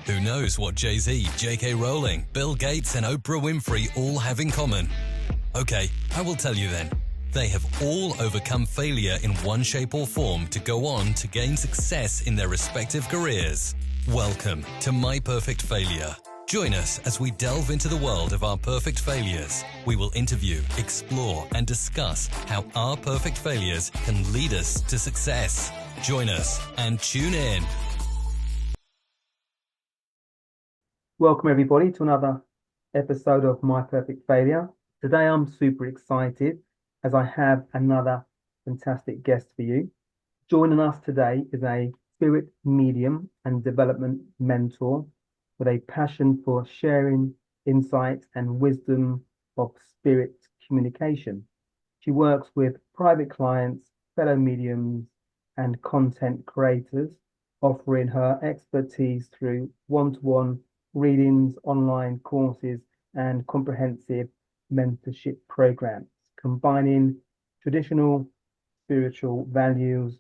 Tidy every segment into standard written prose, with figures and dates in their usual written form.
Who knows what Jay-Z, J.K. Rowling, Bill Gates and Oprah Winfrey all have in common? Okay, I will tell you then. They have all overcome failure in one shape or form to go on to gain success in their respective careers. Welcome to My Perfect Failure. Join us as we delve into the world of our perfect failures. We will interview, explore, and discuss how our perfect failures can lead us to success. Join us and tune in. Welcome everybody to another episode of My Perfect Failure. Today I'm super excited as I have another fantastic guest for you. Joining us today is a spirit medium and development mentor with a passion for sharing insights and wisdom of spirit communication. She works with private clients, fellow mediums, and content creators, offering her expertise through one-to-one readings, online courses, and comprehensive mentorship programs, combining traditional spiritual values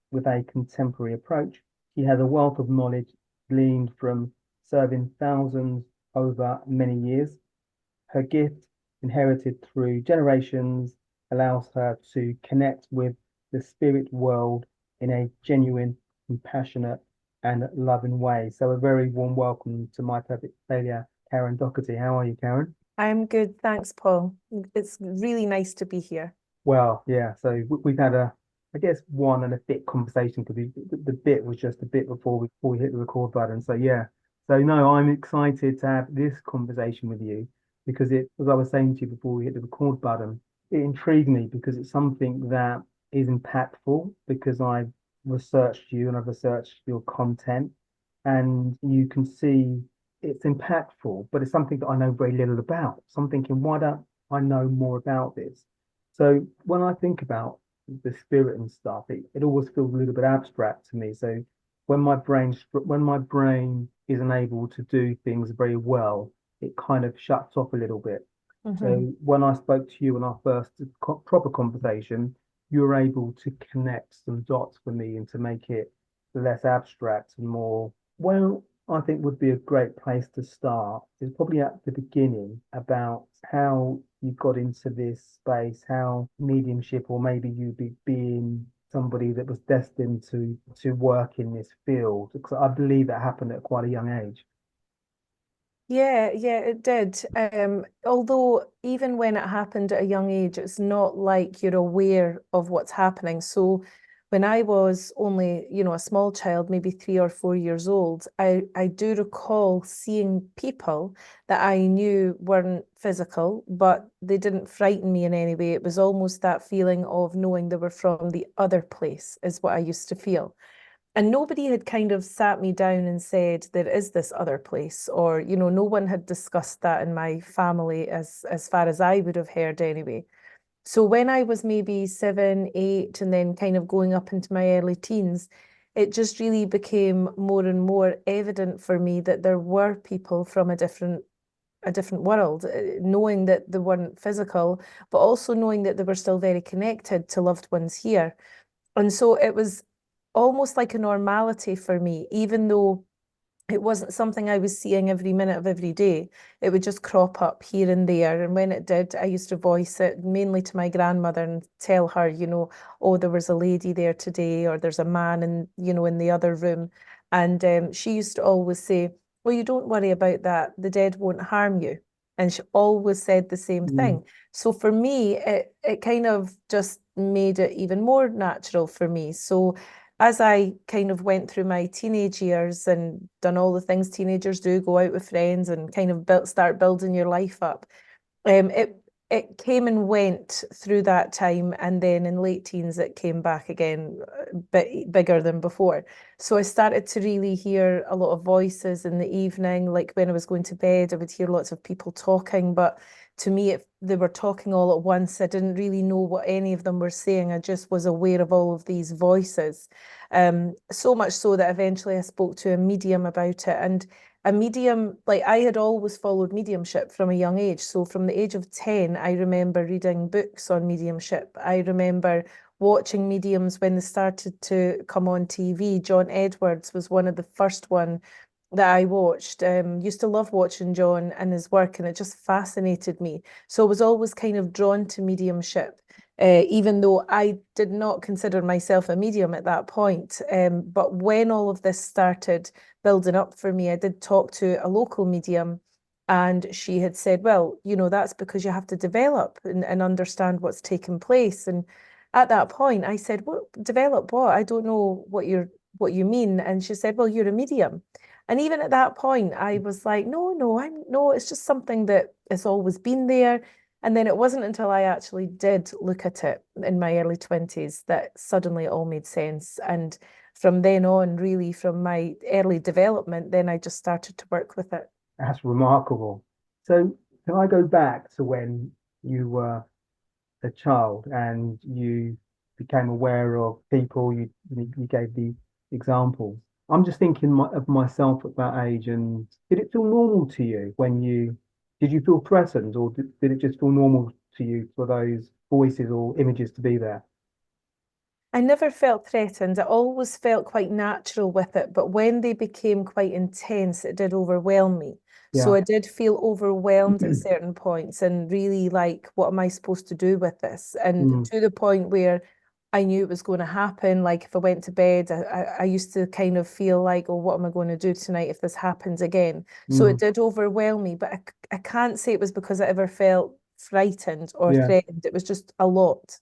with a contemporary approach. She has a wealth of knowledge gleaned from serving thousands over many years. Her gift, inherited through generations, allows her to connect with the spirit world in a genuine, compassionate, and loving way. So a very warm welcome to My Perfect Failure, Karen Docherty. How are you, Karen? I'm good, thanks, Paul. It's really nice to be here. Well, yeah, so we've had I guess, one and a bit conversation, because the bit was just a bit before we hit the record button. So yeah, so no, I'm excited to have this conversation with you because as I was saying to you before we hit the record button, it intrigued me because it's something that is impactful, because I've researched you and I've researched your content, and you can see it's impactful, but it's something that I know very little about. So I'm thinking, why don't I know more about this? So when I think about the spirit and stuff, it always feels a little bit abstract to me. So when my brain isn't able to do things very well, it kind of shuts off a little bit. So when I spoke to you in our first proper conversation, you were able to connect some dots for me and to make it less abstract and more, well, I think would be a great place to start is probably at the beginning, about how you got into this space, how mediumship, or maybe you being somebody that was destined to work in this field, because I believe that happened at quite a young age. Yeah, it did. Although even when it happened at a young age, it's not like you're aware of what's happening. So when I was only, a small child, maybe 3 or 4 years old, I do recall seeing people that I knew weren't physical, but they didn't frighten me in any way. It was almost that feeling of knowing they were from the other place is what I used to feel. And nobody had kind of sat me down and said, there is this other place, or, no one had discussed that in my family as far as I would have heard anyway. So when I was maybe 7, 8, and then kind of going up into my early teens, it just really became more and more evident for me that there were people from a different world, knowing that they weren't physical, but also knowing that they were still very connected to loved ones here. And so it was almost like a normality for me, even though it wasn't something I was seeing every minute of every day. It would just crop up here and there. And when it did, I used to voice it mainly to my grandmother and tell her, oh, there was a lady there today, or there's a man in the other room. And she used to always say, well, you don't worry about that. The dead won't harm you. And she always said the same thing. So for me, it kind of just made it even more natural for me. So as I kind of went through my teenage years and done all the things teenagers do, go out with friends and kind of start building your life up, it came and went through that time, and then in late teens it came back again, a bit bigger than before. So I started to really hear a lot of voices in the evening. Like when I was going to bed, I would hear lots of people talking, but to me they were talking all at once. I didn't really know what any of them were saying. I just was aware of all of these voices, so much so that eventually I spoke to a medium about it. And a medium, like I had always followed mediumship from a young age. So from the age of 10, I remember reading books on mediumship. I remember watching mediums when they started to come on TV. John Edwards was one of the first one that I watched. Used to love watching John and his work, and it just fascinated me. So I was always kind of drawn to mediumship, even though I did not consider myself a medium at that point. But when all of this started building up for me, I did talk to a local medium, and she had said, well, you know, that's because you have to develop and understand what's taking place. And at that point, I said, what, develop what? I don't know what you mean. And she said, well, you're a medium. And even at that point, I was like, no, it's just something that has always been there. And then it wasn't until I actually did look at it in my early 20s that suddenly it all made sense. And from then on, really from my early development, then I just started to work with it. That's remarkable. So can I go back to when you were a child and you became aware of people, you gave the examples. I'm just thinking of myself at that age, and did it feel normal to you did you feel threatened, or did it just feel normal to you for those voices or images to be there? I never felt threatened. I always felt quite natural with it. But when they became quite intense, it did overwhelm me. So Yeah. I did feel overwhelmed at certain points and really like, what am I supposed to do with this? And to the point where I knew it was going to happen. Like if I went to bed, I used to kind of feel like, oh, what am I going to do tonight if this happens again? So it did overwhelm me. But I can't say it was because I ever felt frightened or Yeah. threatened. It was just a lot.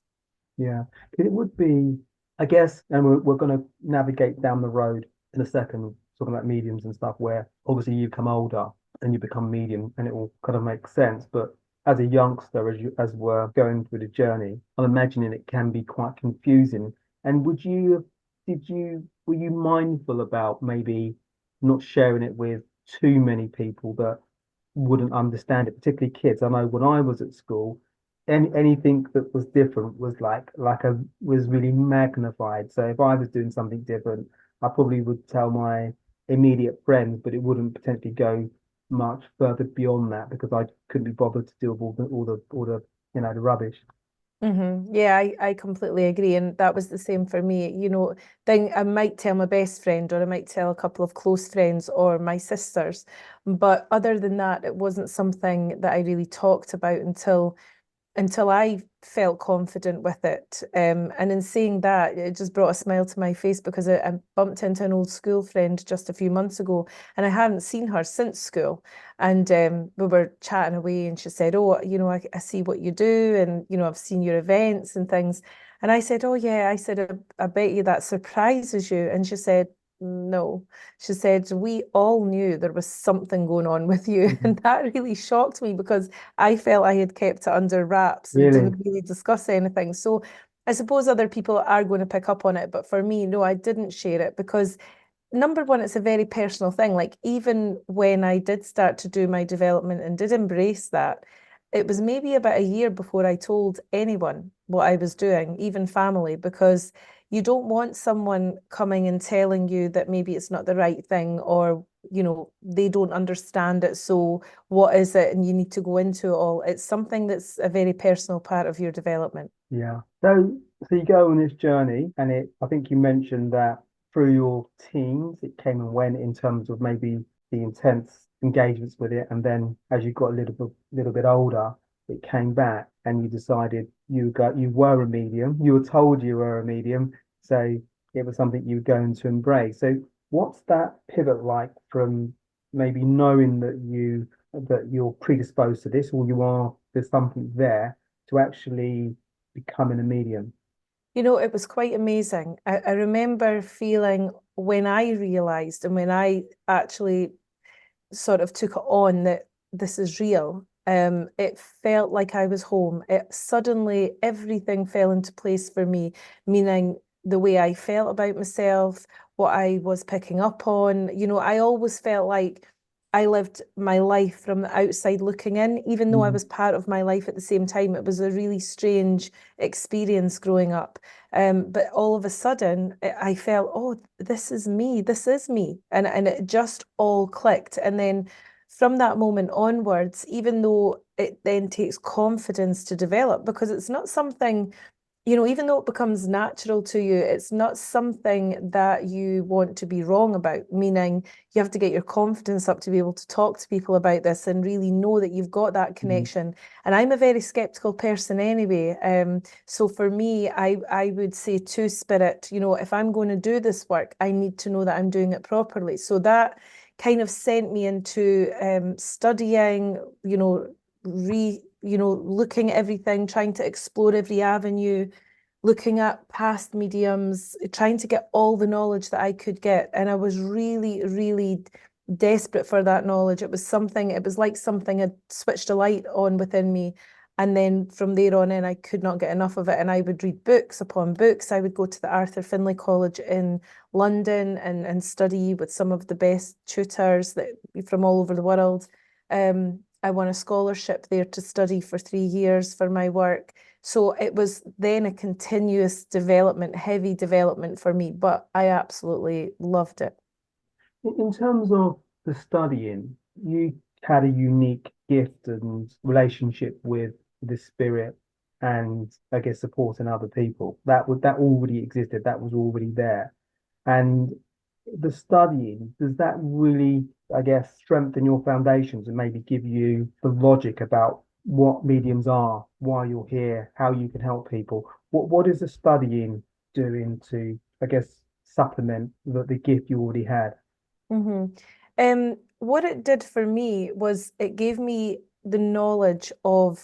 Yeah, it would be, I guess, and we're going to navigate down the road in a second, talking about mediums and stuff, where obviously you become older and you become medium, and it will kind of make sense. But as a youngster, as we're going through the journey, I'm imagining it can be quite confusing. And were you mindful about maybe not sharing it with too many people that wouldn't understand it, particularly kids? I know when I was at school, anything that was different was was really magnified. So if I was doing something different, I probably would tell my immediate friends, but it wouldn't potentially go much further beyond that because I couldn't be bothered to deal with all the the rubbish. Yeah, I completely agree. And that was the same for me. You know, then I might tell my best friend, or I might tell a couple of close friends or my sisters. But other than that, it wasn't something that I really talked about until I felt confident with it. And in saying that, it just brought a smile to my face because I bumped into an old school friend just a few months ago, and I hadn't seen her since school. And we were chatting away, and she said, oh, you know, I see what you do, and, you know, I've seen your events and things. And I said, oh, yeah, I said, I bet you that surprises you. And she said, no. She said, we all knew there was something going on with you. Mhm. And that really shocked me because I felt I had kept it under wraps and Really? didn't really discuss anything. So I suppose other people are going to pick up on it. But for me, no, I didn't share it because number one, it's a very personal thing. Like even when I did start to do my development and did embrace that, it was maybe about a year before I told anyone what I was doing, even family, because you don't want someone coming and telling you that maybe it's not the right thing or, you know, they don't understand it. So what is it? And you need to go into it all. It's something that's a very personal part of your development. Yeah. So you go on this journey, and I think you mentioned that through your teens, it came and went in terms of maybe the intense engagements with it, and then as you got a little bit older, it came back, and you decided you were a medium. You were told you were a medium, so it was something you were going to embrace. So what's that pivot like from maybe knowing that you're predisposed to this, or there's something there to actually becoming a medium? You know, it was quite amazing. I remember feeling when I realized and when I actually sort of took it on that this is real. It felt like I was home. It suddenly everything fell into place for me, meaning the way I felt about myself, what I was picking up on. You know, I always felt like I lived my life from the outside looking in, even though I Mm. was part of my life at the same time. It was a really strange experience growing up. But all of a sudden, I felt, oh, this is me. This is me. And it just all clicked. And then from that moment onwards, even though it then takes confidence to develop, because it's not something you know, even though it becomes natural to you, it's not something that you want to be wrong about, meaning you have to get your confidence up to be able to talk to people about this and really know that you've got that connection. And I'm a very skeptical person anyway. So for me, I would say to spirit, you know, if I'm going to do this work, I need to know that I'm doing it properly. So that kind of sent me into studying, you know, looking at everything, trying to explore every avenue, looking at past mediums, trying to get all the knowledge that I could get. And I was really, really desperate for that knowledge. It was like something had switched a light on within me. And then from there on in, I could not get enough of it. And I would read books upon books. I would go to the Arthur Findlay College in London and study with some of the best tutors from all over the world. I won a scholarship there to study for 3 years for my work. So it was then a continuous development, heavy development for me, but I absolutely loved it. In terms of the studying, you had a unique gift and relationship with the spirit and I guess supporting other people. That already existed, that was already there. And the studying, does that really, I guess, strengthen your foundations and maybe give you the logic about what mediums are, why you're here, how you can help people? What is the studying doing to, I guess, supplement the gift you already had? What it did for me was it gave me the knowledge of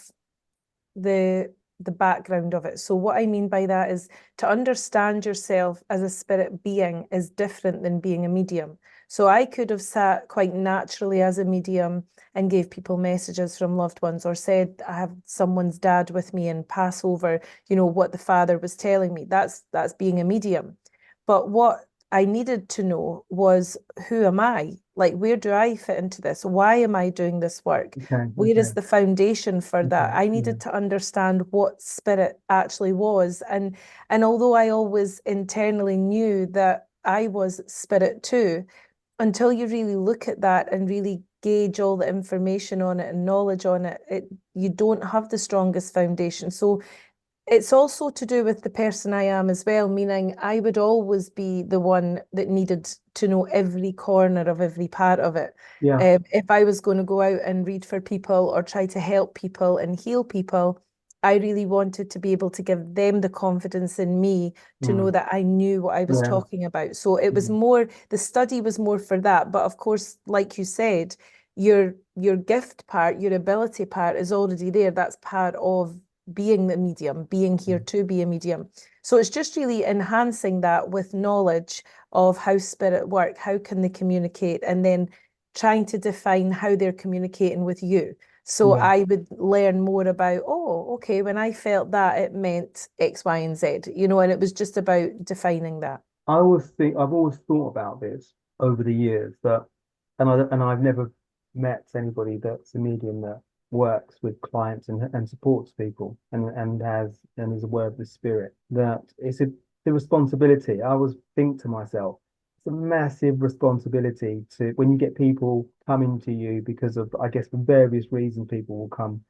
the background of it. So what I mean by that is to understand yourself as a spirit being is different than being a medium. So I could have sat quite naturally as a medium and gave people messages from loved ones, or said I have someone's dad with me and pass over, you know, what the father was telling me. That's being a medium. But what I needed to know was, who am I? Like, where do I fit into this? Why am I doing this work? Where is the foundation for that? I needed to understand what spirit actually was. And although I always internally knew that I was spirit too, until you really look at that and really gauge all the information on it and knowledge on it, you don't have the strongest foundation. So it's also to do with the person I am as well, meaning I would always be the one that needed to know every corner of every part of it. If I was going to go out and read for people or try to help people and heal people, I really wanted to be able to give them the confidence in me to know that I knew what I was talking about. So it was more, the study was more for that. But of course, like you said, your gift part, your ability part is already there. That's part of being the medium, being here to be a medium. So it's just really enhancing that with knowledge of how spirit work, how can they communicate, and then trying to define how they're communicating with you. So I would learn more about, oh, okay, when I felt that, it meant X, Y, and Z, you know, and it was just about defining that. I've always thought about this over the years and I've never met anybody that's a medium that works with clients and supports people and is aware of the spirit, that the responsibility. I always think to myself, it's a massive responsibility to, when you get people coming to you because of, I guess, for various reasons, people will come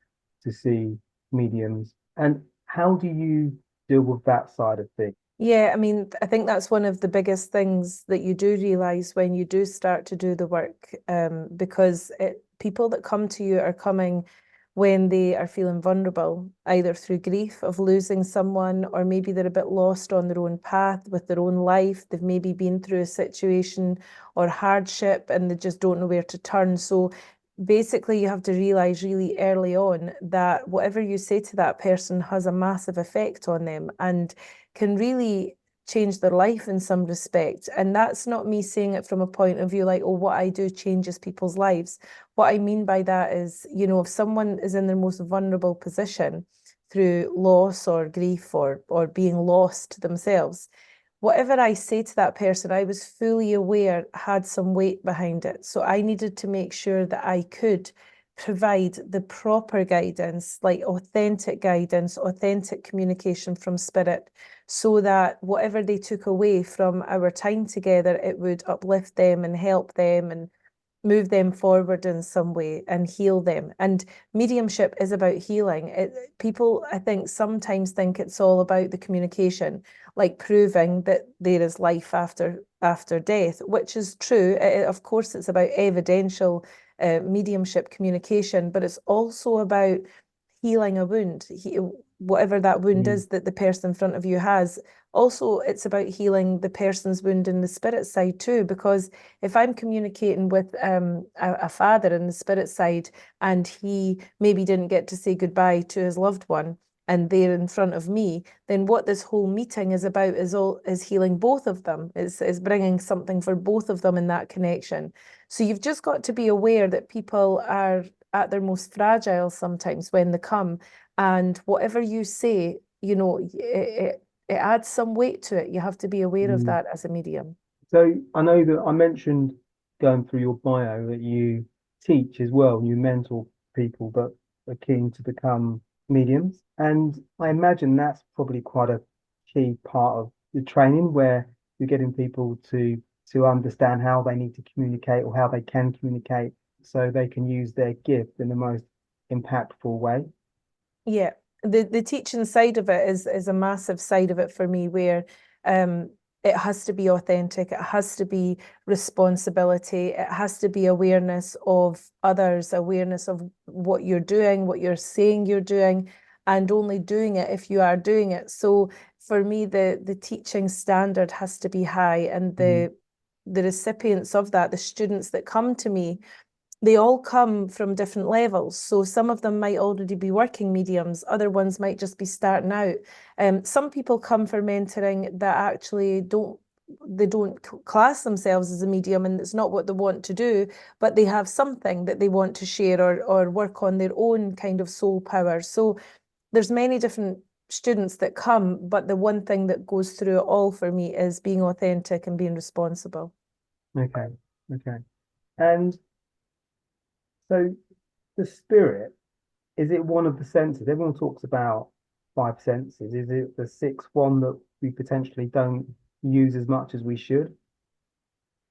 to see mediums. And how do you deal with that side of things? Yeah, I mean, I think that's one of the biggest things that you do realize when you do start to do the work, because people that come to you are coming when they are feeling vulnerable, either through grief of losing someone, or maybe they're a bit lost on their own path with their own life. They've maybe been through a situation or hardship and they just don't know where to turn. So basically, you have to realize really early on that whatever you say to that person has a massive effect on them and can really change their life in some respect. And that's not me saying it from a point of view like, oh, what I do changes people's lives. What I mean by that is, you know, if someone is in their most vulnerable position through loss or grief or being lost themselves, whatever I say to that person, I was fully aware had some weight behind it. So I needed to make sure that I could provide the proper guidance, like authentic guidance, authentic communication from spirit, so that whatever they took away from our time together, it would uplift them and help them and move them forward in some way and heal them. And mediumship is about healing. People, I think, sometimes think it's all about the communication, like proving that there is life after death, which is true. Of course, it's about evidential mediumship communication, but it's also about healing a wound, whatever that wound is that the person in front of you has. Also, it's about healing the person's wound in the spirit side too, because if I'm communicating with a father in the spirit side and he maybe didn't get to say goodbye to his loved one, and they're in front of me, then what this whole meeting is about is healing both of them, is bringing something for both of them in that connection. So you've just got to be aware that people are at their most fragile sometimes when they come, and whatever you say, it adds some weight to it. You have to be aware of that as a medium. So I know that I mentioned going through your bio that you teach as well, you mentor people that are keen to become mediums. And I imagine that's probably quite a key part of the training where you're getting people to understand how they need to communicate or how they can communicate so they can use their gift in the most impactful way. Yeah, the teaching side of it is a massive side of it for me, where it has to be authentic, it has to be responsibility, it has to be awareness of others, awareness of what you're doing, what you're saying you're doing, and only doing it if you are doing it. So for me, the teaching standard has to be high, and the recipients of that, the students that come to me, they all come from different levels. So some of them might already be working mediums, other ones might just be starting out. Some people come for mentoring that actually don't class themselves as a medium, and it's not what they want to do, but they have something that they want to share or work on their own kind of soul power. So there's many different students that come, but the one thing that goes through it all for me is being authentic and being responsible. Okay. And so the spirit, is it one of the senses? Everyone talks about five senses. Is it the sixth one that we potentially don't use as much as we should?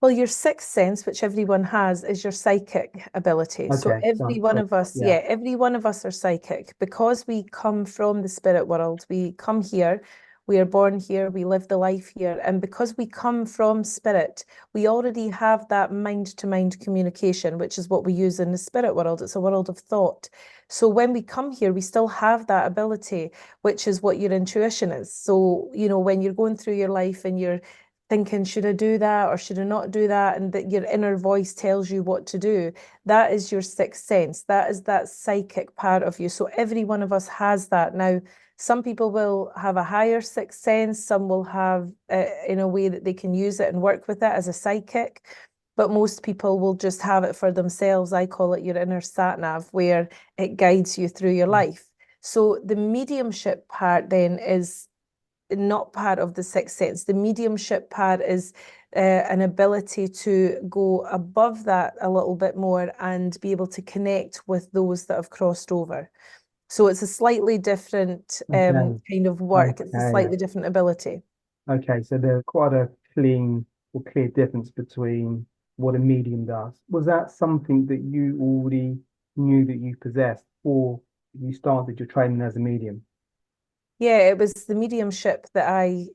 Well, your sixth sense, which everyone has, is your psychic ability. So Okay, every one of us, yeah. every one of us are psychic because we come from the spirit world. We come here, we are born here, we live the life here. And because we come from spirit, we already have that mind-to-mind communication, which is what we use in the spirit world. It's a world of thought. So when we come here, we still have that ability, which is what your intuition is. So, when you're going through your life and you're thinking, should I do that or should I not do that? And that your inner voice tells you what to do. That is your sixth sense. That is that psychic part of you. So every one of us has that. Now, some people will have a higher sixth sense. Some will have in a way that they can use it and work with it as a psychic. But most people will just have it for themselves. I call it your inner sat nav, where it guides you through your life. So the mediumship part then is not part of the sixth sense. The mediumship part is an ability to go above that a little bit more and be able to connect with those that have crossed over. So it's a slightly different kind of work. It's a slightly different ability. Okay, so there's quite a clear difference between what a medium does. Was that something that you already knew that you possessed, or you started your training as a medium? Yeah, it was the mediumship that I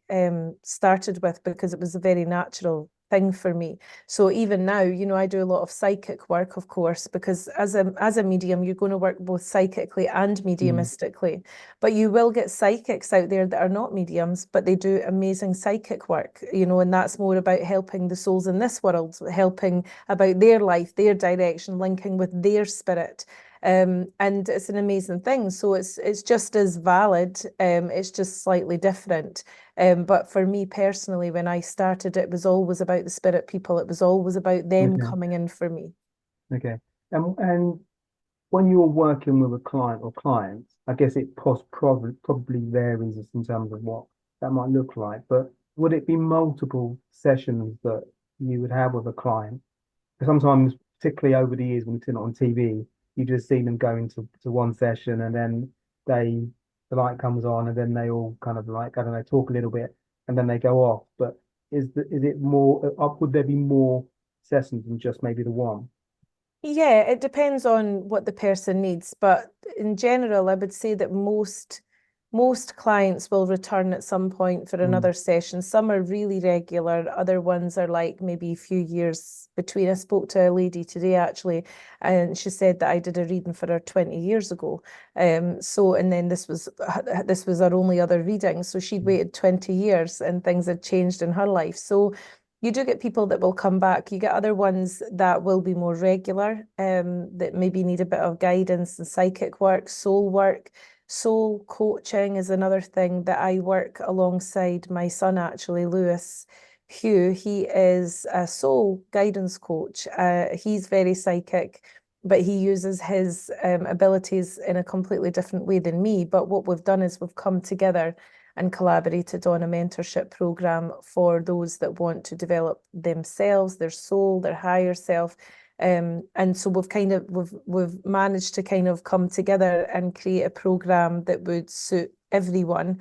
started with because it was a very natural thing for me. So even now, I do a lot of psychic work, of course, because as a medium, you're going to work both psychically and mediumistically. But you will get psychics out there that are not mediums, but they do amazing psychic work, and that's more about helping the souls in this world, helping about their life, their direction, linking with their spirit. And it's an amazing thing. So it's just as valid. It's just slightly different. But for me personally, when I started, it was always about the spirit people. It was always about them coming in for me. Okay. And when you're working with a client or clients, I guess it probably varies in terms of what that might look like. But would it be multiple sessions that you would have with a client? Because sometimes, particularly over the years when you've seen it on TV, you just see them go into one session and then the light comes on and then they all kind of like, I don't know, talk a little bit and then they go off. But is it more would there be more sessions than just maybe the one? Yeah, it depends on what the person needs, but in general, I would say that most clients will return at some point for Mm. another session. Some are really regular, other ones are like maybe a few years between. I spoke to a lady today actually, and she said that I did a reading for her 20 years ago. And then this was her only other reading. So she'd waited 20 years and things had changed in her life. So you do get people that will come back. You get other ones that will be more regular, that maybe need a bit of guidance and psychic work, soul work. Soul coaching is another thing that I work alongside my son, actually, Lewis Hugh. He is a soul guidance coach. He's very psychic, but he uses his abilities in a completely different way than me. But what we've done is we've come together and collaborated on a mentorship program for those that want to develop themselves, their soul, their higher self. And so we've managed to kind of come together and create a program that would suit everyone.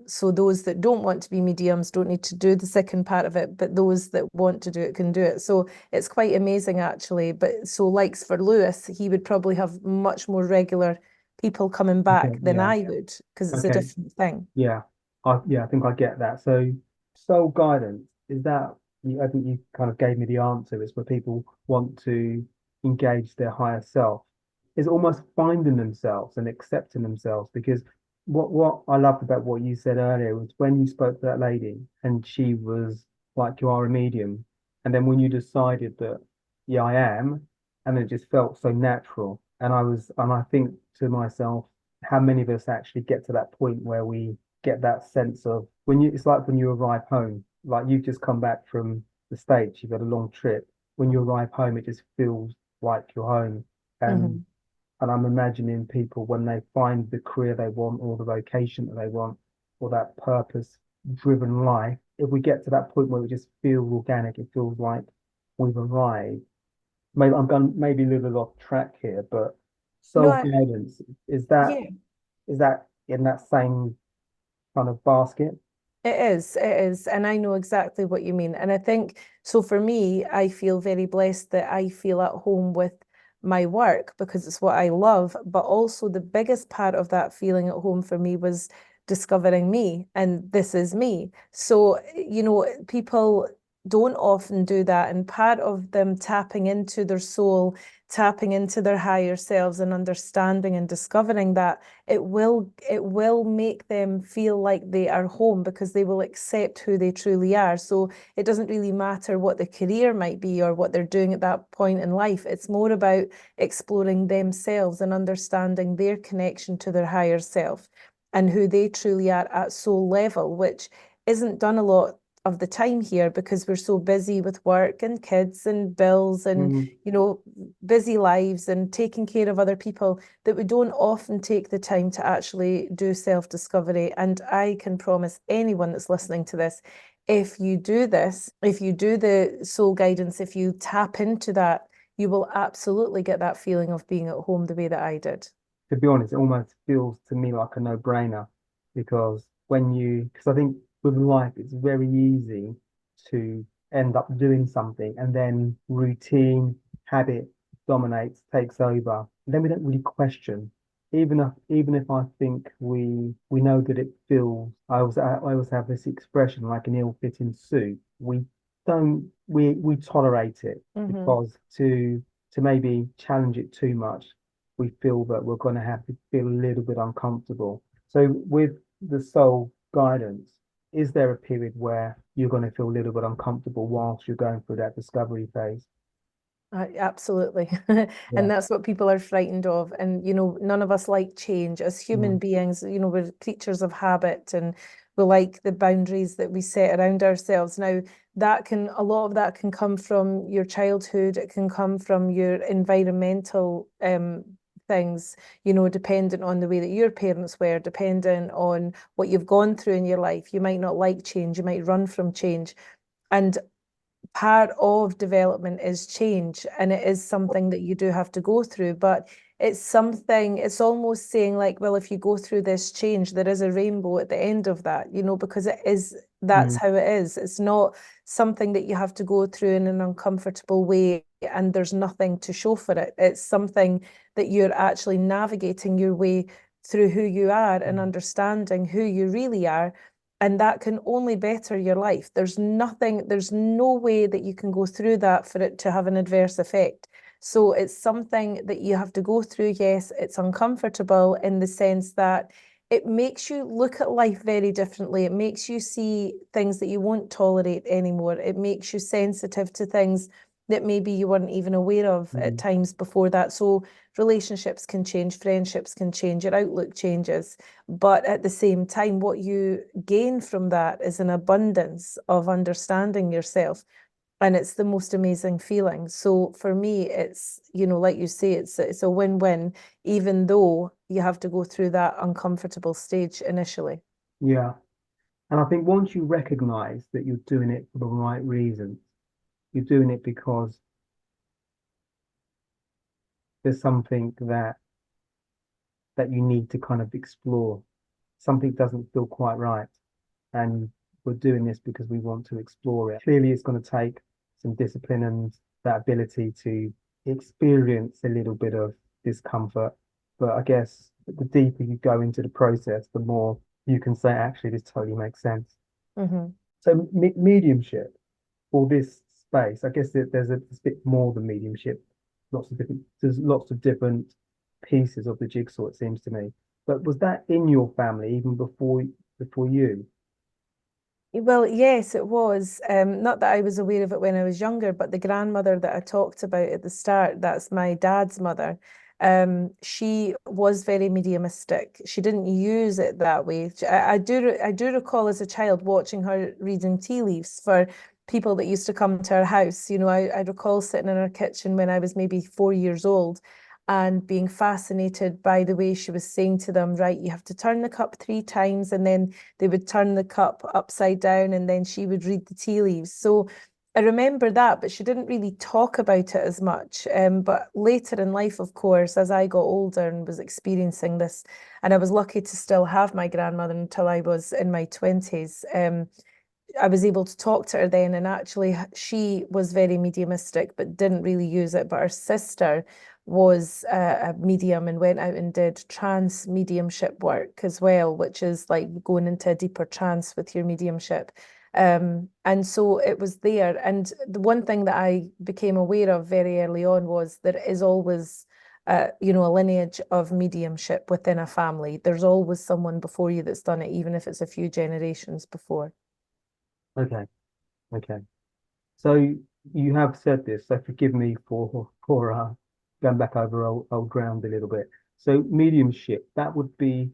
So those that don't want to be mediums don't need to do the second part of it, but those that want to do it can do it. So it's quite amazing actually. But so likes for Lewis, he would probably have much more regular people coming Okay, back than yeah. I would, because it's a Okay, different thing. yeah. I think I get that. So soul guidance, is that I think you kind of gave me the answer. It's where people want to engage their higher self. It's almost finding themselves and accepting themselves because what I loved about what you said earlier was when you spoke to that lady and she was like, you are a medium. And then when you decided that, yeah, I am, and it just felt so natural. And I think to myself, how many of us actually get to that point where we get that sense of it's like when you arrive home, like you've just come back from the States, you've had a long trip. When you arrive home, it just feels like you're home. And Mhm. and I'm imagining people when they find the career they want or the vocation that they want or that purpose driven life, if we get to that point where it just feels organic, it feels like we've arrived. Maybe I'm going maybe a little off track here, but No, self guidance is that yeah. is that in that same kind of basket? It is, and I know exactly what you mean. And I think so for me, I feel very blessed that I feel at home with my work because it's what I love. But also the biggest part of that feeling at home for me was discovering me, and this is me. So, people don't often do that, and part of them tapping into their soul, tapping into their higher selves and understanding and discovering that it will make them feel like they are home because they will accept who they truly are. So it doesn't really matter what the career might be or what they're doing at that point in life. It's more about exploring themselves and understanding their connection to their higher self and who they truly are at soul level, which isn't done a lot of the time here because we're so busy with work and kids and bills and Mm, busy lives and taking care of other people that we don't often take the time to actually do self-discovery. And I can promise anyone that's listening to this, if you do this, if you do the soul guidance, if you tap into that, you will absolutely get that feeling of being at home the way that I did. to be honest, it almost feels to me like a no-brainer because because I think with life, it's very easy to end up doing something and then routine, habit dominates, takes over. And then we don't really question. Even if I think we know that it feels, I always have this expression like an ill-fitting suit. We tolerate it Hmm. because to maybe challenge it too much we feel that we're going to have to feel a little bit uncomfortable. So with the soul guidance, is there a period where you're going to feel a little bit uncomfortable whilst you're going through that discovery phase? Absolutely. Yeah. And that's what people are frightened of. And, none of us like change as human Mm, beings. We're creatures of habit and we like the boundaries that we set around ourselves. Now, a lot of that can come from your childhood. It can come from your environmental things, dependent on the way that your parents were, dependent on what you've gone through in your life. You might not like change. You might run from change. And part of development is change, and it is something that you do have to go through. But it's something, it's almost saying like, well, if you go through this change, there is a rainbow at the end of that, you know, because it is, that's how it is. It's not something that you have to go through in an uncomfortable way and there's nothing to show for it. It's something that you're actually navigating your way through who you are and understanding who you really are. And that can only better your life. There's nothing, there's no way that you can go through that for it to have an adverse effect. So it's something that you have to go through. Yes, it's uncomfortable in the sense that it makes you look at life very differently. It makes you see things that you won't tolerate anymore. It makes you sensitive to things that maybe you weren't even aware of at times before that. So relationships can change, friendships can change, your outlook changes. But at the same time, what you gain from that is an abundance of understanding yourself. And it's the most amazing feeling. So for me, it's, you know, like you say, it's a win-win, even though you have to go through that uncomfortable stage initially. Yeah. And I think once you recognize that you're doing it for the right reasons, you're doing it because there's something that you need to kind of explore. Something doesn't feel quite right. And we're doing this because we want to explore it. Clearly, it's going to take some discipline and that ability to experience a little bit of discomfort. But I guess the deeper you go into the process, the more you can say, actually, this totally makes sense. So mediumship for this space, I guess there's a bit more than mediumship. There's lots of different pieces of the jigsaw, it seems to me. But was that in your family even before you? Well, yes, it was. Not that I was aware of it when I was younger, but the grandmother that I talked about at the start, that's my dad's mother. She was very mediumistic. She didn't use it that way. I do recall as a child watching her reading tea leaves for people that used to come to our house. You know, I recall sitting in her kitchen when I was maybe 4 years old and being fascinated by the way she was saying to them, right, you have to turn the cup 3 times, and then they would turn the cup upside down, and then she would read the tea leaves. So I remember that, but she didn't really talk about it as much. But later in life, of course, as I got older and was experiencing this, and I was lucky to still have my grandmother until I was in my 20s. I was able to talk to her then, and actually she was very mediumistic but didn't really use it. But her sister was a medium and went out and did trance mediumship work as well, which is like going into a deeper trance with your mediumship. And so it was there. And the one thing that I became aware of very early on was there is always you know, a lineage of mediumship within a family. There's always someone before you that's done it, even if it's a few generations before. Okay, okay. So you have said this, so forgive me for going back over old ground a little bit. So mediumship, that would be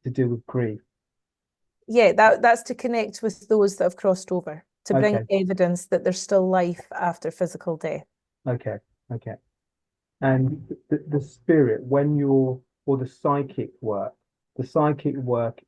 to do with grief. Yeah, that's to connect with those that have crossed over, to bring Okay, evidence that there's still life after physical death. okay, okay. And the spirit, when you're, or the psychic work,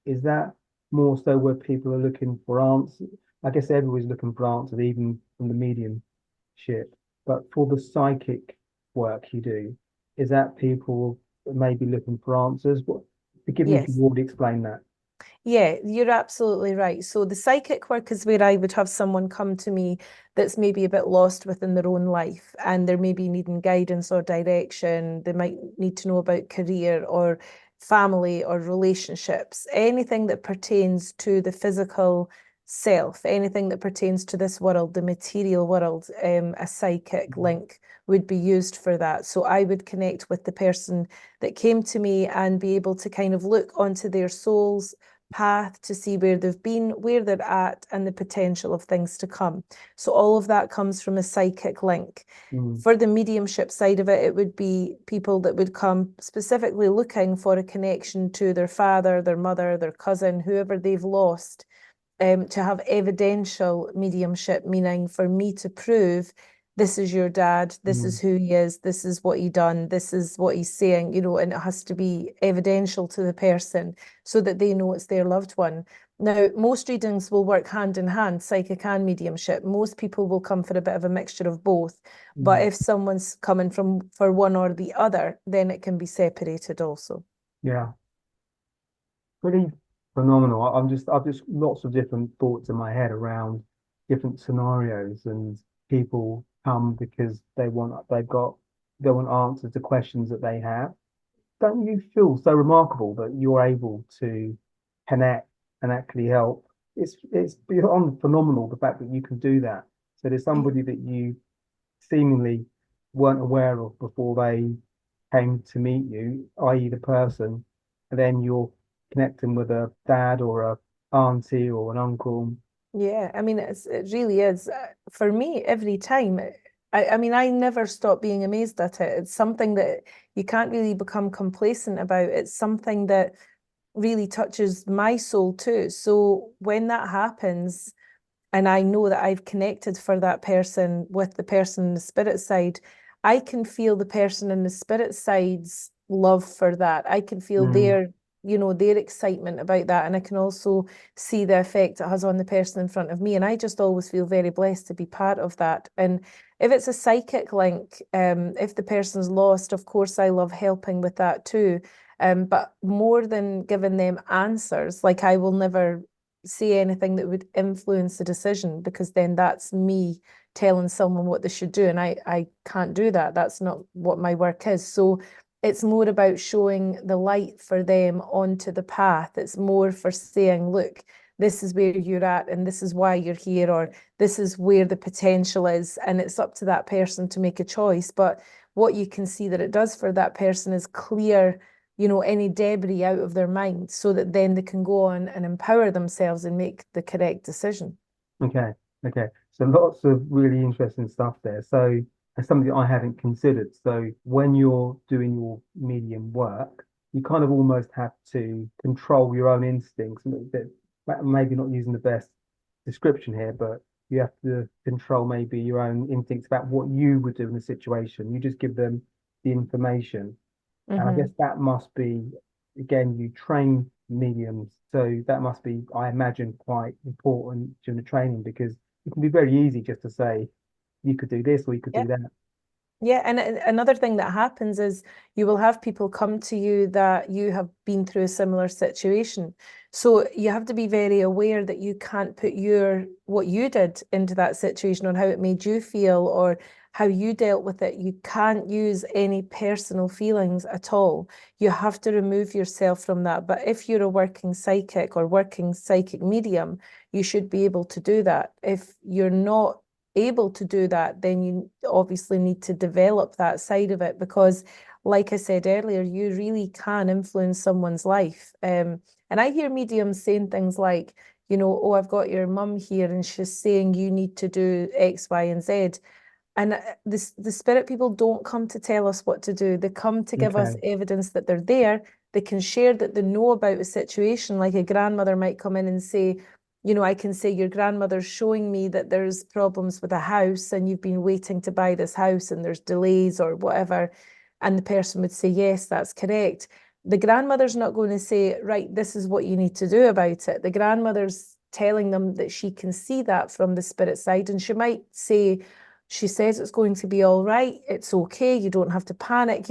is that more so where people are looking for answers? I guess everybody's looking for answers, even from the mediumship. But for the psychic work you do, is that people maybe looking for answers? What, forgive me if Yes. you've already explained that. Yeah, you're absolutely right. So the psychic work is where I would have someone come to me that's maybe a bit lost within their own life and they're maybe needing guidance or direction. They might need to know about career or family or relationships, anything that pertains to the physical self, anything that pertains to this world, the material world, a psychic link would be used for that. So I would connect with the person that came to me and be able to kind of look onto their soul's path to see where they've been, where they're at, and the potential of things to come. So all of that comes from a psychic link. For the mediumship side of it, it would be people that would come specifically looking for a connection to their father, their mother, their cousin, whoever they've lost, to have evidential mediumship, meaning for me to prove this is your dad, this is who he is, this is what he done, this is what he's saying, you know, and it has to be evidential to the person so that they know it's their loved one. Now, most readings will work hand in hand, psychic and mediumship. Most people will come for a bit of a mixture of both. But if someone's coming for one or the other, then it can be separated also. Yeah, pretty phenomenal. I've just lots of different thoughts in my head around different scenarios, and people come because they want answers to questions that they have. Don't you feel so remarkable that you're able to connect and actually help? It's beyond phenomenal the fact that you can do that. So there's somebody that you seemingly weren't aware of before they came to meet you, i.e. the person, and then you're connecting with a dad or a auntie or an uncle. Yeah, I mean, it really is. For me, every time, I mean, I never stop being amazed at it. It's something that you can't really become complacent about. It's something that really touches my soul too. So when that happens, and I know that I've connected for that person with the person in the spirit side, I can feel the person in the spirit side's love for that. I can feel their, their excitement about that. And I can also see the effect it has on the person in front of me. And I just always feel very blessed to be part of that. And if it's a psychic link, if the person's lost, of course, I love helping with that too. But more than giving them answers, like I will never say anything that would influence the decision, because then that's me telling someone what they should do, and I can't do that. That's not what my work is. So it's more about showing the light for them onto the path. It's more for saying, look, this is where you're at and this is why you're here, or this is where the potential is, and it's up to that person to make a choice. But what you can see that it does for that person is clear any debris out of their mind, so that then they can go on and empower themselves and make the correct decision. Okay, okay. So lots of really interesting stuff there. So it's something I hadn't considered. So when you're doing your medium work, you kind of almost have to control your own instincts. Maybe not using the best description here, but you have to control maybe your own instincts about what you would do in a situation. You just give them the information. And I guess that must be, again, you train mediums. So that must be, I imagine, quite important during the training, because it can be very easy just to say, you could do this or you could Yeah. do that. Yeah, and another thing that happens is you will have people come to you that you have been through a similar situation. So you have to be very aware that you can't put what you did into that situation, or how it made you feel, or how you dealt with it. You can't use any personal feelings at all. You have to remove yourself from that. But if you're a working psychic or working psychic medium, you should be able to do that. If you're not able to do that, then you obviously need to develop that side of it, because like I said earlier, you really can influence someone's life. And I hear mediums saying things like, oh, I've got your mum here and she's saying you need to do X, Y, and Z. And the spirit people don't come to tell us what to do. They come to give us evidence that they're there. They can share that they know about a situation. Like a grandmother might come in and say, I can say, your grandmother's showing me that there's problems with a house and you've been waiting to buy this house and there's delays or whatever. And the person would say, yes, that's correct. The grandmother's not going to say, right, this is what you need to do about it. The grandmother's telling them that she can see that from the spirit side. And she might say, she says it's going to be all right. It's okay. You don't have to panic,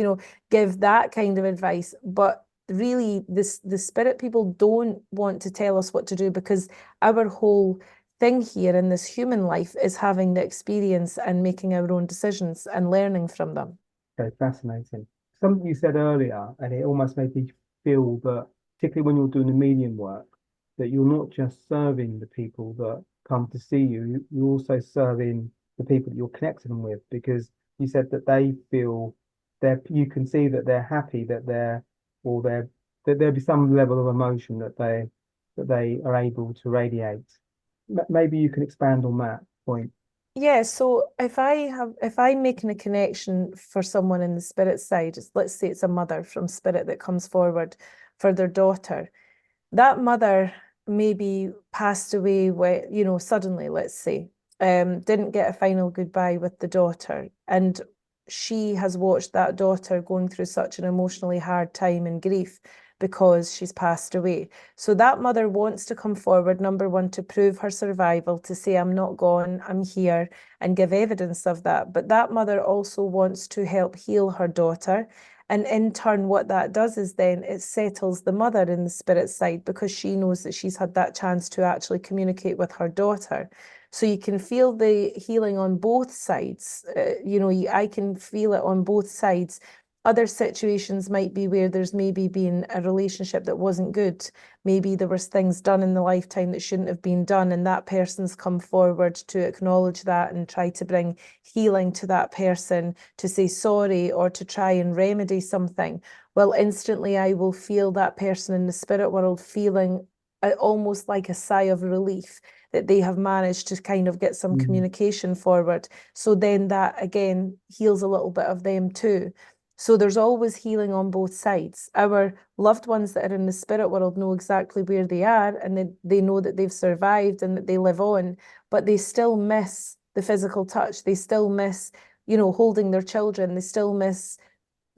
give that kind of advice. But really, the spirit people don't want to tell us what to do, because our whole thing here in this human life is having the experience and making our own decisions and learning from them. Okay, fascinating. Something you said earlier, and it almost made me feel that, particularly when you're doing the medium work, that you're not just serving the people that come to see you, you're also serving the people that you're connecting them with, because you said that they feel you can see that they're happy, that there'll be some level of emotion that they are able to radiate. Maybe you can expand on that point. Yeah, so if I'm making a connection for someone in the spirit side, let's say it's a mother from spirit that comes forward for their daughter, that mother maybe passed away suddenly, let's say, didn't get a final goodbye with the daughter, and she has watched that daughter going through such an emotionally hard time and grief. because she's passed away. So that mother wants to come forward, number one, to prove her survival, to say, I'm not gone, I'm here, and give evidence of that. But that mother also wants to help heal her daughter. And in turn, what that does is then it settles the mother in the spirit side, because she knows that she's had that chance to actually communicate with her daughter. So you can feel the healing on both sides. I can feel it on both sides. Other situations might be where there's maybe been a relationship that wasn't good. Maybe there was things done in the lifetime that shouldn't have been done, and that person's come forward to acknowledge that and try to bring healing to that person, to say sorry or to try and remedy something. Well, instantly I will feel that person in the spirit world feeling almost like a sigh of relief that they have managed to kind of get some communication forward. So then that again heals a little bit of them too. So there's always healing on both sides. Our loved ones that are in the spirit world know exactly where they are, and they know that they've survived and that they live on, but they still miss the physical touch. They still miss, holding their children. They still miss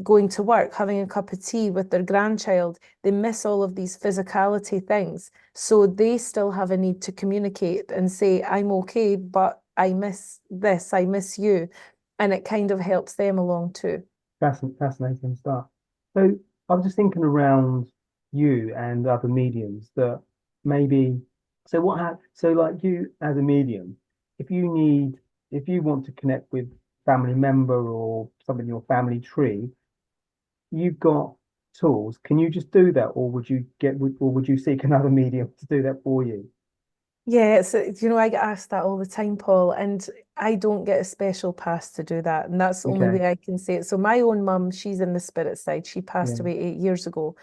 going to work, having a cup of tea with their grandchild. They miss all of these physicality things. So they still have a need to communicate and say, I'm okay, but I miss this, I miss you. And it kind of helps them along too. Fascinating stuff. So I was just thinking around you and other mediums that maybe, so like you as a medium, if you want to connect with family member or something in your family tree, you've got tools. Can you just do that, or would you seek another medium to do that for you? Yeah, I get asked that all the time, Paul, and I don't get a special pass to do that. And that's the only Okay. way I can say it. So my own mum, she's in the spirit side. She passed Yeah. away 8 years ago.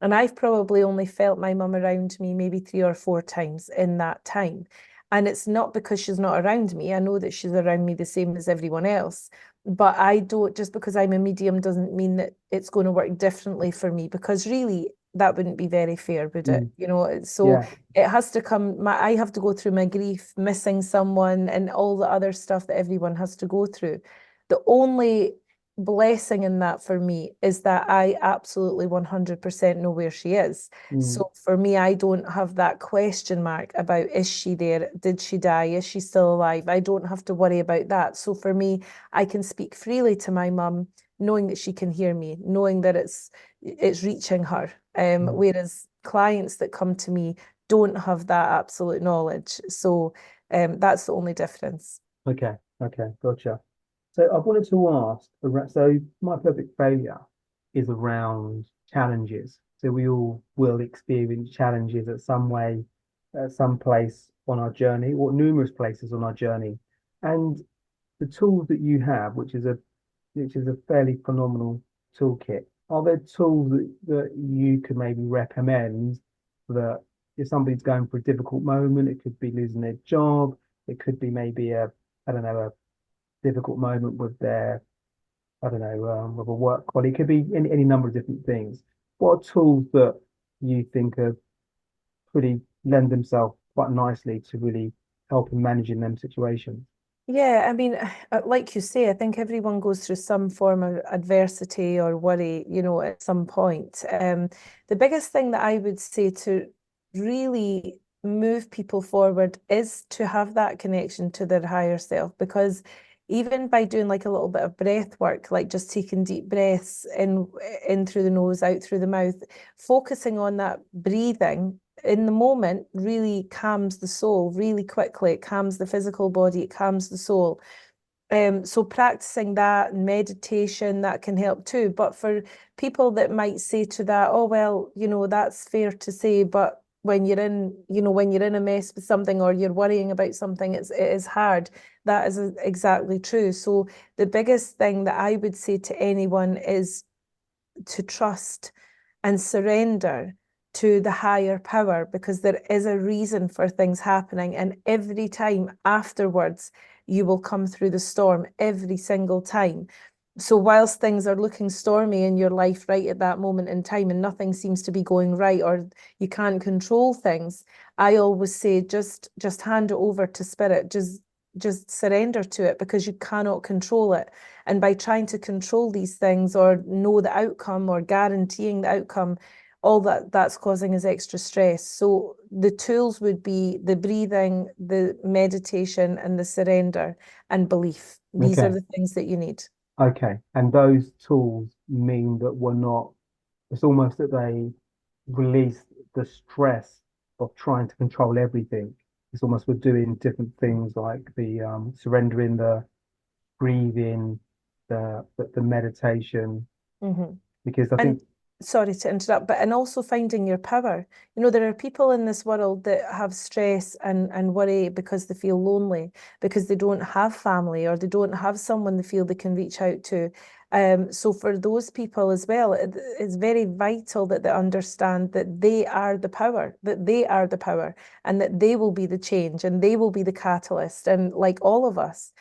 And I've probably only felt my mum around me maybe 3 or 4 times in that time. And it's not because she's not around me. I know that she's around me the same as everyone else. But I don't, just because I'm a medium doesn't mean that it's going to work differently for me, because really that wouldn't be very fair, would it? So Yeah. it has to come, I have to go through my grief, missing someone, and all the other stuff that everyone has to go through. The only blessing in that for me is that I absolutely 100% know where she is. Mm. So for me, I don't have that question mark about, is she there? Did she die? Is she still alive? I don't have to worry about that. So for me, I can speak freely to my mum, knowing that she can hear me, knowing that it's reaching her. Whereas clients that come to me don't have that absolute knowledge. So that's the only difference. Okay. Okay. Gotcha. So I wanted to ask, so my perfect failure is around challenges. So we all will experience challenges at some way, at some place on our journey, or numerous places on our journey. And the tools that you have, which is a fairly phenomenal toolkit, are there tools that you could maybe recommend that if somebody's going for a difficult moment, it could be losing their job, it could be maybe I don't know, a difficult moment with their, I don't know, with a work colleague. It could be any number of different things. What are tools that you think are pretty lend themselves quite nicely to really help in managing them situations? Yeah, I mean, like you say, I think everyone goes through some form of adversity or worry, at some point. The biggest thing that I would say to really move people forward is to have that connection to their higher self, because even by doing like a little bit of breath work, like just taking deep breaths in through the nose, out through the mouth, focusing on that breathing in the moment really calms the soul really quickly. It calms the physical body, it calms the soul. So practicing that and meditation, that can help too. But for people that might say to that, oh, well, that's fair to say, but when you're in a mess with something or you're worrying about something, it is hard. That is exactly true. So the biggest thing that I would say to anyone is to trust and surrender to the higher power, because there is a reason for things happening. And every time afterwards, you will come through the storm every single time. So whilst things are looking stormy in your life right at that moment in time and nothing seems to be going right, or you can't control things, I always say just hand it over to spirit. Just surrender to it, because you cannot control it. And by trying to control these things or know the outcome or guaranteeing the outcome, all that's causing is extra stress. So the tools would be the breathing, the meditation, and the surrender and belief. These are Okay. the things that you need. Okay. And those tools mean that we're not, it's almost that they release the stress of trying to control everything. It's almost we're doing different things like the surrendering, the breathing, the meditation, Mm-hmm. because I And think, sorry to interrupt, but and also finding your power. You know, there are people in this world that have stress and worry because they feel lonely, because they don't have family or they don't have someone they feel they can reach out to. So for those people as well, it's very vital that they understand that they are the power, that they are the power, and that they will be the change and they will be the catalyst, and like all of us.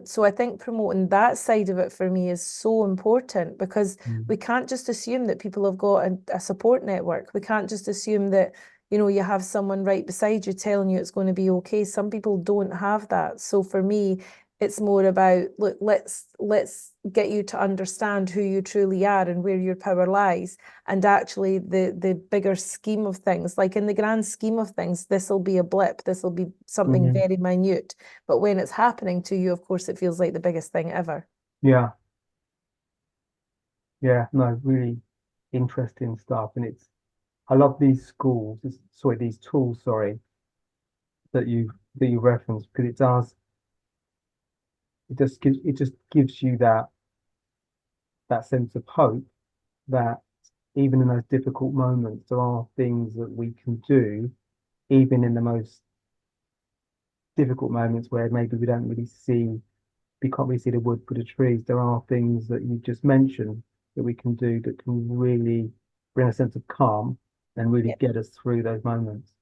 So I think promoting that side of it for me is so important, because we can't just assume that people have got a support network. We can't just assume that, you know, you have someone right beside you telling you it's going to be okay. Some people don't have that. So for me, it's more about, look, let's get you to understand who you truly are and where your power lies. And actually the bigger scheme of things, like in the grand scheme of things, this will be a blip, this will be something Mhm. very minute. But when it's happening to you, of course, it feels like the biggest thing ever. Yeah, yeah, no, really interesting stuff. And I love these these tools, sorry, that you reference, because it just gives you that sense of hope that even in those difficult moments, there are things that we can do, even in the most difficult moments where maybe we can't really see the wood for the trees. There are things that you just mentioned that we can do that can really bring a sense of calm and really Yeah. get us through those moments.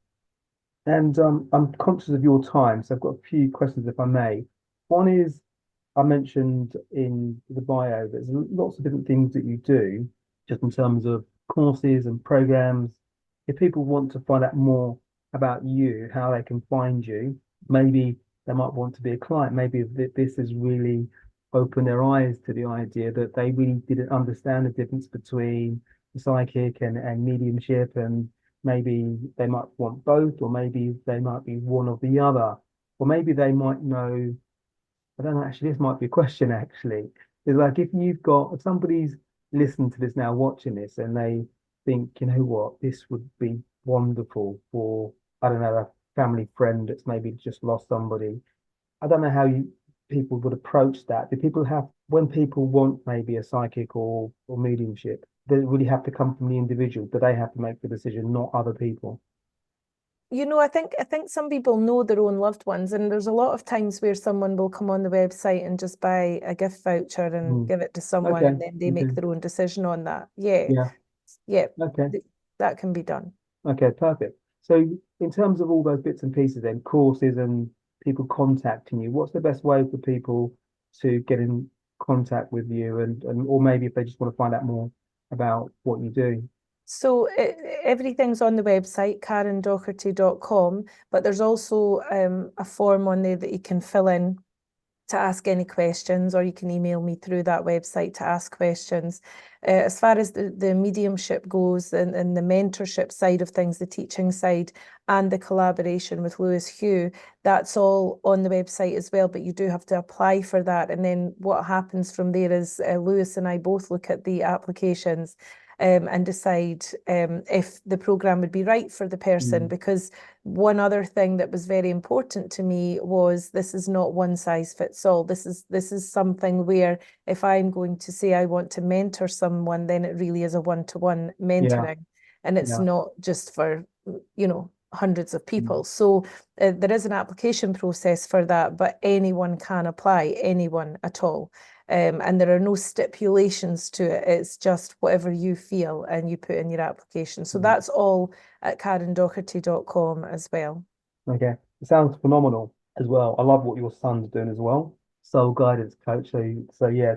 And I'm conscious of your time, so I've got a few questions, if I may. One is, I mentioned in the bio, there's lots of different things that you do, just in terms of courses and programs. If people want to find out more about you, how they can find you, maybe they might want to be a client. Maybe this has really opened their eyes to the idea that they really didn't understand the difference between the psychic and mediumship, and maybe they might want both, or maybe they might be one or the other, or maybe they might know. I don't know, actually, this might be a question actually. It's like if somebody's listening to this now, watching this, and they think, you know what, this would be wonderful for, I don't know, a family friend that's maybe just lost somebody. I don't know how people would approach that. Do people have, when people want maybe a psychic or mediumship, does it really have to come from the individual? Do they have to make the decision, not other people? You know, I think some people know their own loved ones, and there's a lot of times where someone will come on the website and just buy a gift voucher and Mm. give it to someone, Okay. and then they make Okay. their own decision on that. Yeah, Yeah. yeah, Okay. that can be done. Okay, perfect. So in terms of all those bits and pieces then, courses and people contacting you, what's the best way for people to get in contact with you, and or maybe if they just want to find out more about what you do? So everything's on the website, karendocherty.com, but there's also a form on there that you can fill in to ask any questions, or you can email me through that website to ask questions. As far as the mediumship goes, and the mentorship side of things, the teaching side, and the collaboration with Lewis Hugh, that's all on the website as well, but you do have to apply for that. And then what happens from there is Lewis and I both look at the applications and decide if the program would be right for the person. Mm. Because one other thing that was very important to me was, this is not one size fits all. This is something where if I'm going to say I want to mentor someone, then it really is a one-to-one Yeah, mentoring, and it's yeah. not just for, hundreds of Mm. people. So there is an application process for that, but anyone can apply, anyone at all. And there are no stipulations to it. It's just whatever you feel and you put in your application. So Mm. that's all at karendocherty.com as well. Okay. It sounds phenomenal as well. I love what your son's doing as well. Soul guidance coach. So yeah,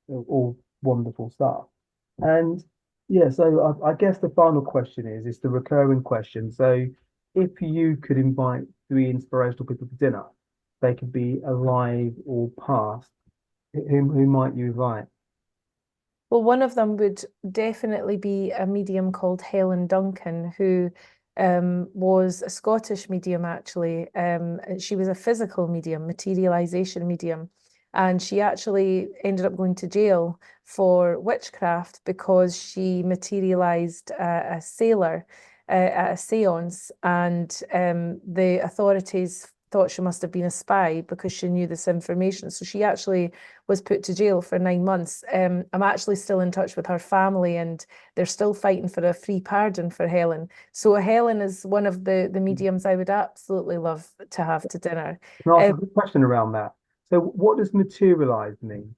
all wonderful stuff. And yeah, so I guess the final question is the recurring question. So if you could invite three inspirational people for dinner, they could be alive or past, who might you invite? Well, one of them would definitely be a medium called Helen Duncan, who was a Scottish medium, actually. She was a physical medium, materialization medium. And she actually ended up going to jail for witchcraft because she materialized a sailor at a seance, and the authorities thought she must have been a spy because she knew this information. So she actually was put to jail for 9 months. I'm actually still in touch with her family, and they're still fighting for a free pardon for Helen. So Helen is one of the mediums I would absolutely love to have to dinner. Can I ask a question around that? So what does materialize mean?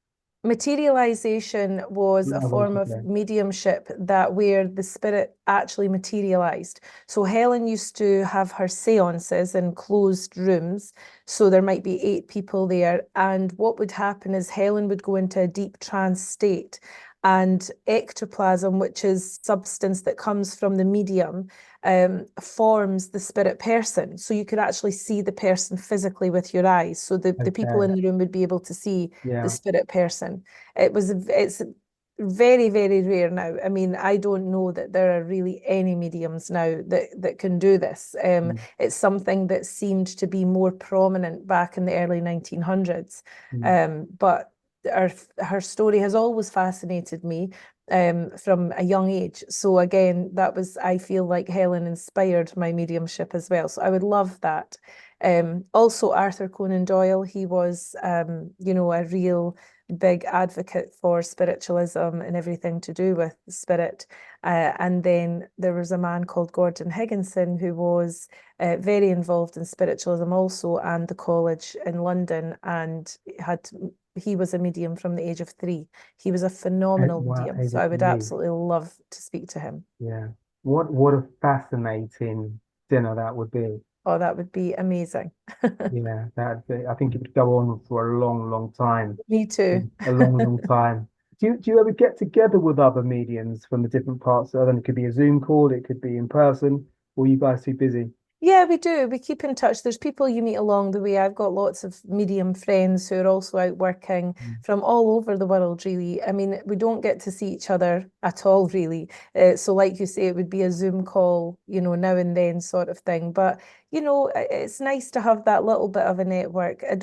Materialization was a form of mediumship that where the spirit actually materialized. So Helen used to have her seances in closed rooms. So there might be 8 people there. And what would happen is Helen would go into a deep trance state, and ectoplasm, which is substance that comes from the medium, forms the spirit person. So you could actually see the person physically with your eyes. So the people in the room would be able to see the spirit person. It's very, very rare now. I mean, I don't know that there are really any mediums now that can do this. It's something that seemed to be more prominent back in the early 1900s. But her story has always fascinated me from a young age. So again, I feel like Helen inspired my mediumship as well. So I would love that. Also Arthur Conan Doyle, he was, a real big advocate for spiritualism and everything to do with spirit. And then there was a man called Gordon Higginson who was very involved in spiritualism also, and the college in London, and he was a medium from the age of 3. He was a phenomenal medium. So I would absolutely love to speak to him. Yeah. What a fascinating dinner that would be. Oh, that would be amazing. Yeah, I think it would go on for a long, long time. Me too. A long, long time. Do you ever get together with other mediums from the different parts? It could be a Zoom call, it could be in person, or are you guys too busy? Yeah, we do. We keep in touch. There's people you meet along the way. I've got lots of medium friends who are also out working from all over the world, really. I mean, we don't get to see each other at all, really. So like you say, it would be a Zoom call, now and then sort of thing. But, it's nice to have that little bit of a network. I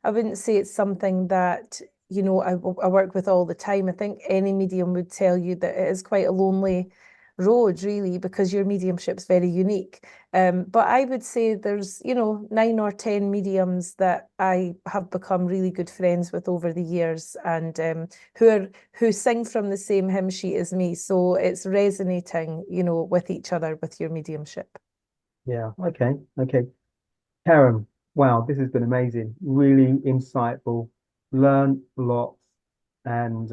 wouldn't say it's something that, I work with all the time. I think any medium would tell you that it is quite a lonely road, really, because your mediumship's very unique. But I would say there's, 9 or 10 mediums that I have become really good friends with over the years, and who sing from the same hymn sheet as me. So it's resonating, with each other with your mediumship. Yeah. Okay. Karen, wow, this has been amazing. Really insightful. Learned lots, and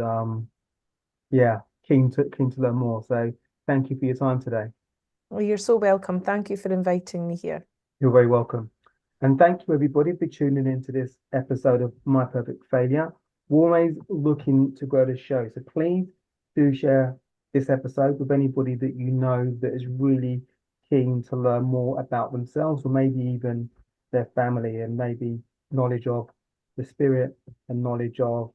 keen to learn more. So thank you for your time today. Well, you're so welcome. Thank you for inviting me here. You're very welcome. And thank you, everybody, for tuning in to this episode of My Perfect Failure. We're always looking to grow the show. So please do share this episode with anybody that you know that is really keen to learn more about themselves, or maybe even their family, and maybe knowledge of the spirit and knowledge of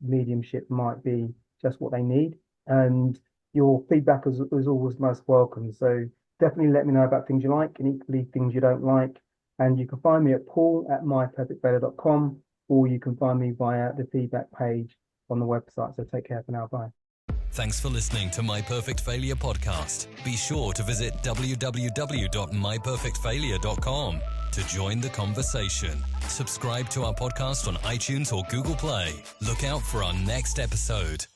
mediumship might be just what they need. And your feedback is always most welcome. So definitely let me know about things you like, and equally things you don't like. And you can find me at paul@myperfectfailure.com, or you can find me via the feedback page on the website. So take care for now. Bye. Thanks for listening to My Perfect Failure podcast. Be sure to visit www.myperfectfailure.com to join the conversation. Subscribe to our podcast on iTunes or Google Play. Look out for our next episode.